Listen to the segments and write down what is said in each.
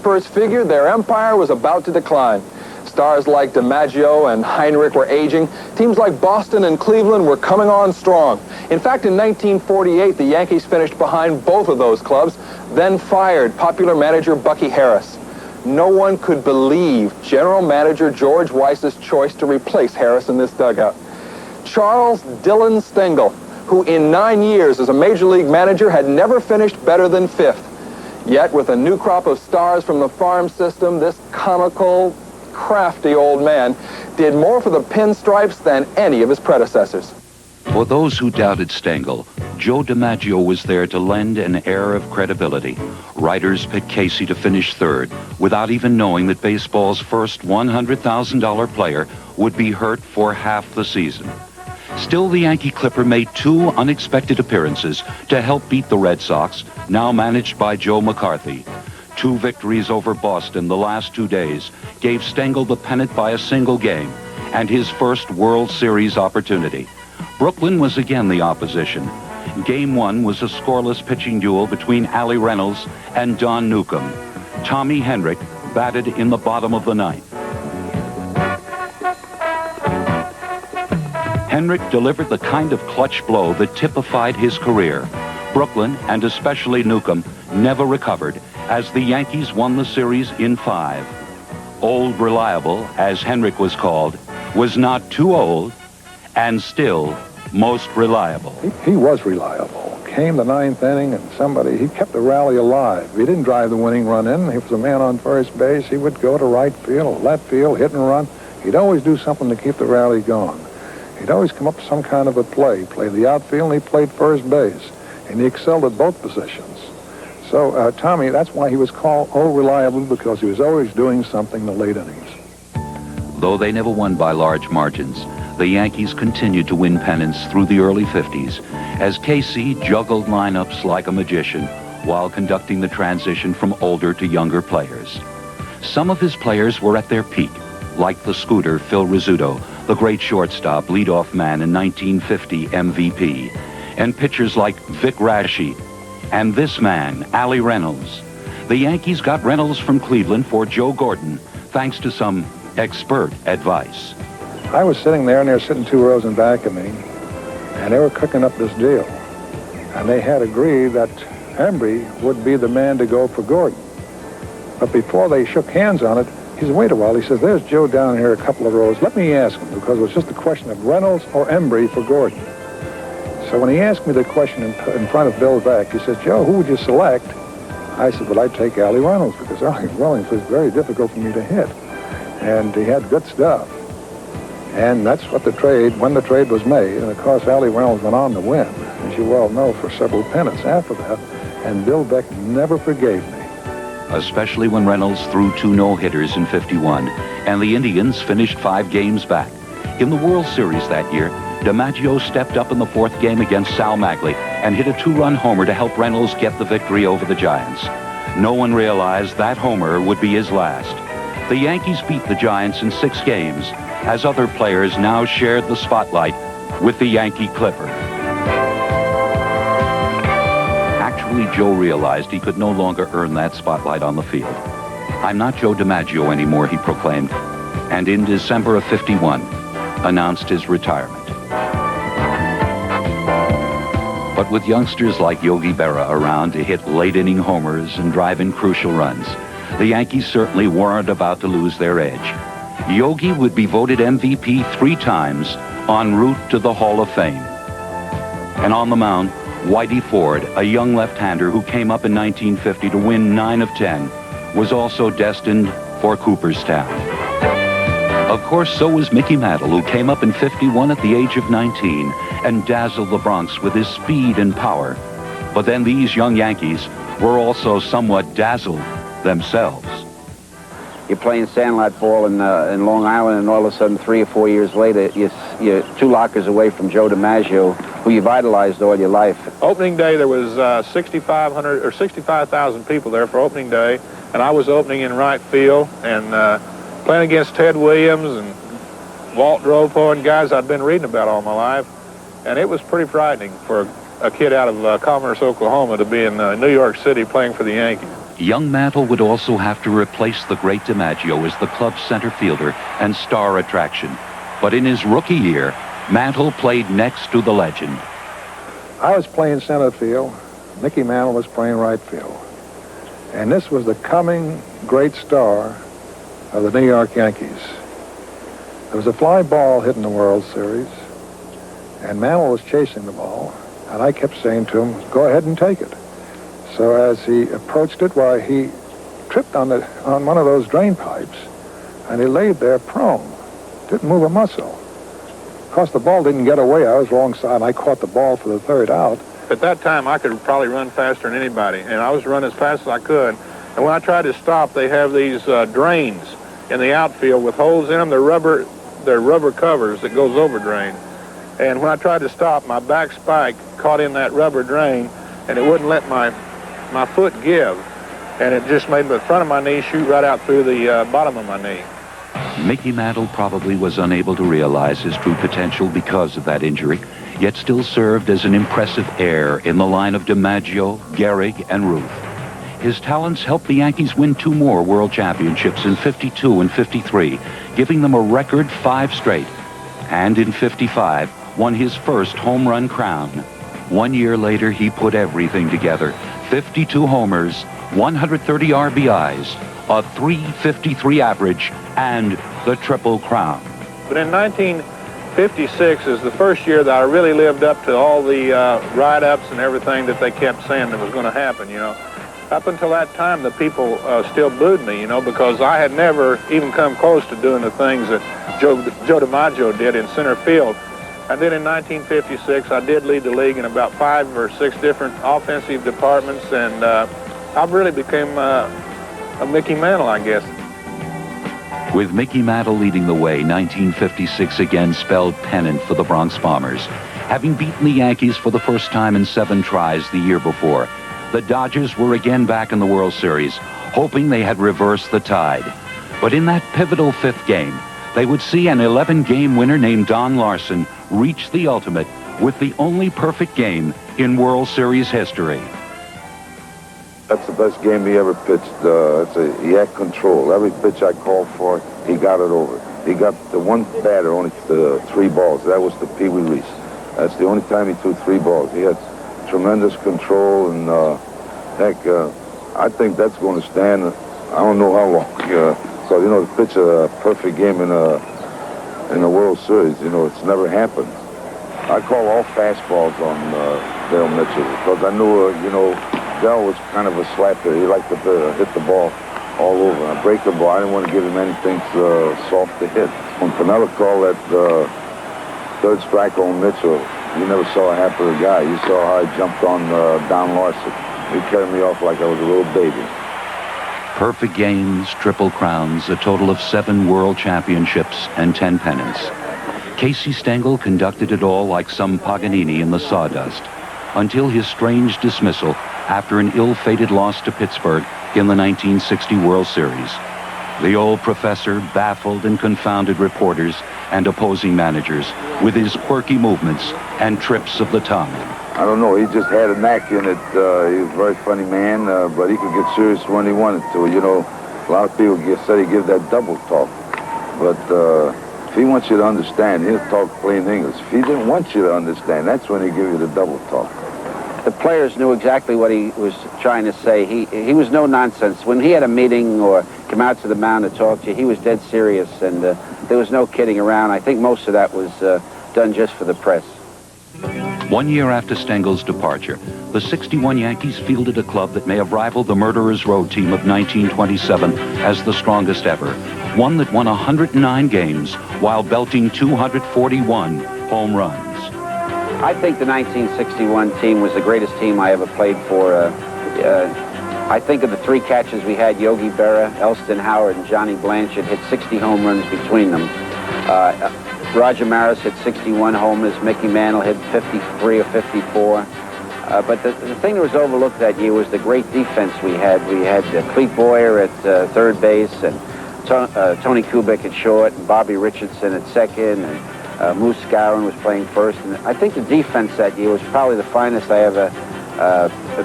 experts figured their empire was about to decline. Stars like DiMaggio and Heinrich were aging. Teams like Boston and Cleveland were coming on strong. In fact, in 1948, the Yankees finished behind both of those clubs, then fired popular manager Bucky Harris. No one could believe General Manager George Weiss's choice to replace Harris in this dugout. Charles Dillon Stengel, who in 9 years as a major league manager had never finished better than 5th. Yet, with a new crop of stars from the farm system, this comical, crafty old man did more for the Pinstripes than any of his predecessors. For those who doubted Stengel, Joe DiMaggio was there to lend an air of credibility. Writers picked Casey to finish 3rd without even knowing that baseball's first $100,000 player would be hurt for half the season. Still, the Yankee Clipper made 2 unexpected appearances to help beat the Red Sox, now managed by Joe McCarthy. 2 victories over Boston the last 2 days gave Stengel the pennant by a single game and his first World Series opportunity. Brooklyn was again the opposition. Game 1 was a scoreless pitching duel between Allie Reynolds and Don Newcomb. Tommy Henrich batted in the bottom of the 9th. Henrich delivered the kind of clutch blow that typified his career. Brooklyn, and especially Newcomb, never recovered as the Yankees won the series in 5. Old Reliable, as Henrich was called, was not too old and still most reliable. He was reliable. Came the 9th inning and he kept the rally alive. If he didn't drive the winning run in, he was a man on first base, he would go to right field, left field, hit and run. He'd always do something to keep the rally going. He'd always come up with some kind of a play. He played the outfield and he played first base. And he excelled at both positions. So Tommy, that's why he was called Old Reliable, because he was always doing something in the late innings. Though they never won by large margins, the Yankees continued to win pennants through the early 50s as Casey juggled lineups like a magician while conducting the transition from older to younger players. Some of his players were at their peak, like the Scooter Phil Rizzuto, the great shortstop, leadoff man and 1950 MVP, and pitchers like Vic Raschi and this man, Allie Reynolds. The Yankees got Reynolds from Cleveland for Joe Gordon, thanks to some expert advice. I was sitting there, and they were sitting 2 rows in back of me, and they were cooking up this deal. And they had agreed that Embry would be the man to go for Gordon. But before they shook hands on it, he said, wait a while. He says, there's Joe down here a couple of rows. Let me ask him, because it was just a question of Reynolds or Embry for Gordon. So when he asked me the question in front of Bill Beck, he said, Joe, who would you select? I said, well, I'd take Allie Reynolds, because Allie Reynolds was very difficult for me to hit. And he had good stuff. And that's what when the trade was made. And of course, Allie Reynolds went on to win, as you well know, for several pennants after that. And Bill Beck never forgave me. Especially when Reynolds threw 2 no-hitters in 51, and the Indians finished 5 games back. In the World Series that year, DiMaggio stepped up in the 4th game against Sal Maglie and hit a 2-run homer to help Reynolds get the victory over the Giants. No one realized that homer would be his last. The Yankees beat the Giants in 6 games, as other players now shared the spotlight with the Yankee Clipper. Actually, Joe realized he could no longer earn that spotlight on the field. I'm not Joe DiMaggio anymore, he proclaimed, and in December of 51, announced his retirement. But with youngsters like Yogi Berra around to hit late-inning homers and drive in crucial runs, the Yankees certainly weren't about to lose their edge. Yogi would be voted MVP 3 times en route to the Hall of Fame. And on the mound, Whitey Ford, a young left-hander who came up in 1950 to win 9 of 10, was also destined for Cooperstown. Of course, so was Mickey Mantle, who came up in 51 at the age of 19 and dazzled the Bronx with his speed and power. But then these young Yankees were also somewhat dazzled themselves. You're playing sandlot ball in Long Island, and all of a sudden, 3 or 4 years later, you're 2 lockers away from Joe DiMaggio, who you've idolized all your life. Opening day, there was 6,500 or 65,000 people there for opening day, and I was opening in right field and playing against Ted Williams and Walt Dropo and guys I'd been reading about all my life, and it was pretty frightening for a kid out of Commerce, Oklahoma, to be in New York City playing for the Yankees. Young Mantle would also have to replace the great DiMaggio as the club's center fielder and star attraction. But in his rookie year, Mantle played next to the legend. I was playing center field. Mickey Mantle was playing right field. And this was the coming great star of the New York Yankees. There was a fly ball hitting the World Series, and Mantle was chasing the ball, and I kept saying to him, go ahead and take it. So as he approached it, why, he tripped on one of those drain pipes, and he laid there prone, didn't move a muscle. Of course, the ball didn't get away. I was wrong side, and I caught the ball for the third out. At that time, I could probably run faster than anybody, and I was running as fast as I could. And when I tried to stop, they have these drains in the outfield with holes in them. They're rubber covers that goes over drain. And when I tried to stop, my back spike caught in that rubber drain, and it wouldn't let my foot give. And it just made the front of my knee shoot right out through the bottom of my knee. Mickey Mantle probably was unable to realize his true potential because of that injury, yet still served as an impressive heir in the line of DiMaggio, Gehrig, and Ruth. His talents helped the Yankees win 2 more World Championships in '52 and '53, giving them a record 5 straight. And in '55, won his first home run crown. 1 year later, he put everything together. 52 homers, 130 RBIs, a .353 average, and the Triple Crown. But in 1956 is the first year that I really lived up to all the write-ups and everything that they kept saying that was going to happen, you know. Up until that time, the people still booed me, you know, because I had never even come close to doing the things that Joe DiMaggio did in center field. And then in 1956, I did lead the league in about 5 or 6 different offensive departments, and I really became a Mickey Mantle, I guess. With Mickey Mantle leading the way, 1956 again spelled pennant for the Bronx Bombers. Having beaten the Yankees for the first time in 7 tries the year before, the Dodgers were again back in the World Series, hoping they had reversed the tide. But in that pivotal 5th game, they would see an 11-game winner named Don Larson reach the ultimate with the only perfect game in World Series history. That's the best game he ever pitched. He had control. Every pitch I called for, he got it over. He got the one batter only to 3 balls. That was the Pee Wee Reese. That's the only time he threw 3 balls. He had tremendous control, and I think that's going to stand. I don't know how long. So you know, to pitch a perfect game in a World Series, you know, it's never happened. I call all fastballs on Dale Mitchell because I knew, you know, Dale was kind of a slapper. He liked to hit the ball all over. I break the ball. I didn't want to give him anything soft to hit. When Pinella called that 3rd strike on Mitchell, you never saw a happier guy. You saw how he jumped on Don Larson. He carried me off like I was a little baby. Perfect games, triple crowns, a total of 7 world championships and 10 pennants. Casey Stengel conducted it all like some Paganini in the sawdust, until his strange dismissal after an ill-fated loss to Pittsburgh in the 1960 World Series. The old professor baffled and confounded reporters and opposing managers with his quirky movements and trips of the tongue. I don't know, he just had a knack in it. He was a very funny man, but he could get serious when he wanted to. You know, a lot of people said he give that double talk. But if he wants you to understand, he'll talk plain English. If he didn't want you to understand, that's when he give you the double talk. The players knew exactly what he was trying to say. He was no nonsense. When he had a meeting or come out to the mound to talk to you, he was dead serious, and there was no kidding around. I think most of that was done just for the press. 1 year after Stengel's departure, the '61 Yankees fielded a club that may have rivaled the Murderers Road team of 1927 as the strongest ever, one that won 109 games while belting 241 home runs. I think the 1961 team was the greatest team I ever played for. I think of the 3 catchers we had, Yogi Berra, Elston Howard, and Johnny Blanchard hit 60 home runs between them. Roger Maris hit 61 homers. Mickey Mantle hit 53 or 54. But the thing that was overlooked that year was the great defense we had. We had Clete Boyer at 3rd base, and Tony Kubik at short, and Bobby Richardson at 2nd, and Moose Skowron was playing 1st. And I think the defense that year was probably the finest I ever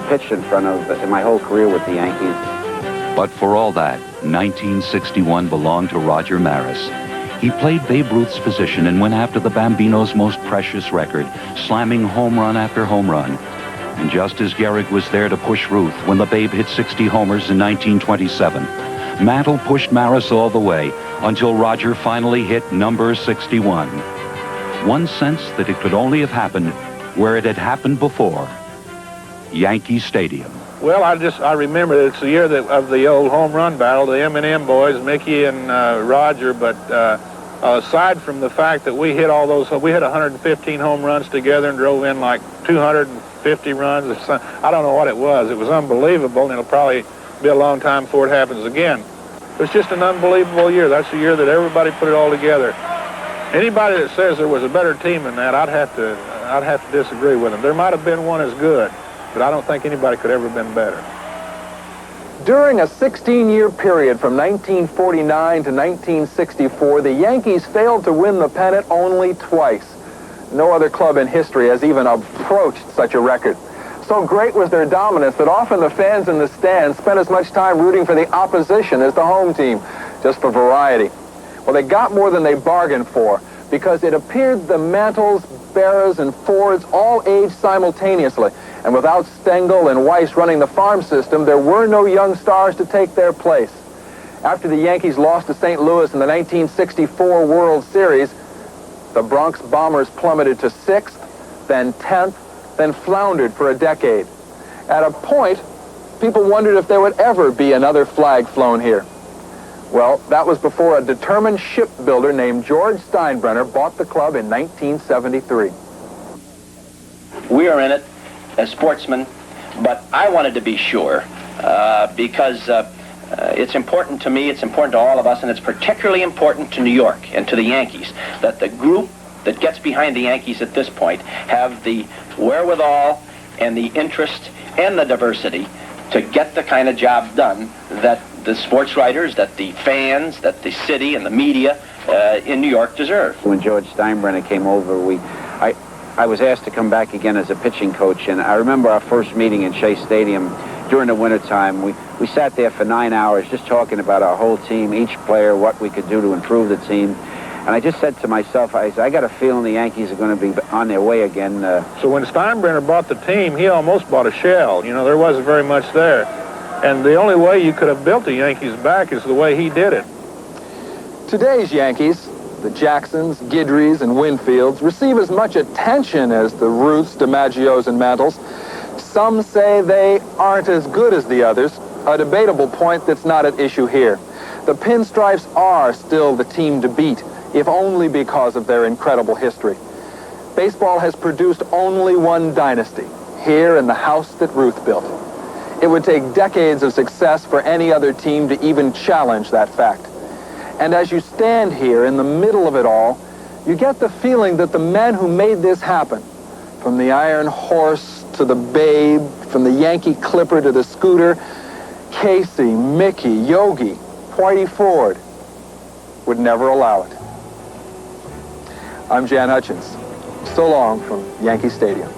pitched in front of in my whole career with the Yankees. But for all that, 1961 belonged to Roger Maris. He played Babe Ruth's position and went after the Bambino's most precious record, slamming home run after home run. And just as Gehrig was there to push Ruth when the Babe hit 60 homers in 1927, Mantle pushed Maris all the way until Roger finally hit number 61. One sense that it could only have happened where it had happened before, Yankee Stadium. Well, I remember it's the year of the old home run battle, the M&M boys, Mickey and Roger, but aside from the fact that we hit all those, we hit 115 home runs together and drove in like 250 runs. I don't know what it was. It was unbelievable, and it'll probably be a long time before it happens again. It was just an unbelievable year. That's the year that everybody put it all together. Anybody that says there was a better team than that, I'd have to disagree with them. There might have been one as good, but I don't think anybody could ever have been better. During a 16-year period from 1949 to 1964, the Yankees failed to win the pennant only twice. No other club in history has even approached such a record. So great was their dominance that often the fans in the stands spent as much time rooting for the opposition as the home team, just for variety. Well, they got more than they bargained for, because it appeared the Mantles, Berras, and Fords all aged simultaneously. And without Stengel and Weiss running the farm system, there were no young stars to take their place. After the Yankees lost to St. Louis in the 1964 World Series, the Bronx Bombers plummeted to 6th, then 10th, then floundered for a decade. At a point, people wondered if there would ever be another flag flown here. Well, that was before a determined shipbuilder named George Steinbrenner bought the club in 1973. We are in it as sportsmen, but I wanted to be sure because it's important to me, it's important to all of us, and it's particularly important to New York and to the Yankees that the group that gets behind the Yankees at this point have the wherewithal and the interest and the diversity to get the kind of job done that the sports writers, that the fans, that the city and the media in New York deserve. When George Steinbrenner came over, I was asked to come back again as a pitching coach, and I remember our first meeting in Shea Stadium during the wintertime. We sat there for 9 hours just talking about our whole team, each player, what we could do to improve the team. And I just said to myself, I got a feeling the Yankees are going to be on their way again. So when Steinbrenner bought the team, he almost bought a shell. You know, there wasn't very much there. And the only way you could have built the Yankees back is the way he did it. Today's Yankees, the Jacksons, Guidrys, and Winfields, receive as much attention as the Ruths, DiMaggios, and Mantles. Some say they aren't as good as the others, a debatable point that's not at issue here. The Pinstripes are still the team to beat, if only because of their incredible history. Baseball has produced only one dynasty, here in the house that Ruth built. It would take decades of success for any other team to even challenge that fact. And as you stand here in the middle of it all, you get the feeling that the men who made this happen, from the Iron Horse to the Babe, from the Yankee Clipper to the Scooter, Casey, Mickey, Yogi, Whitey Ford, would never allow it. I'm Jan Hutchins. So long from Yankee Stadium.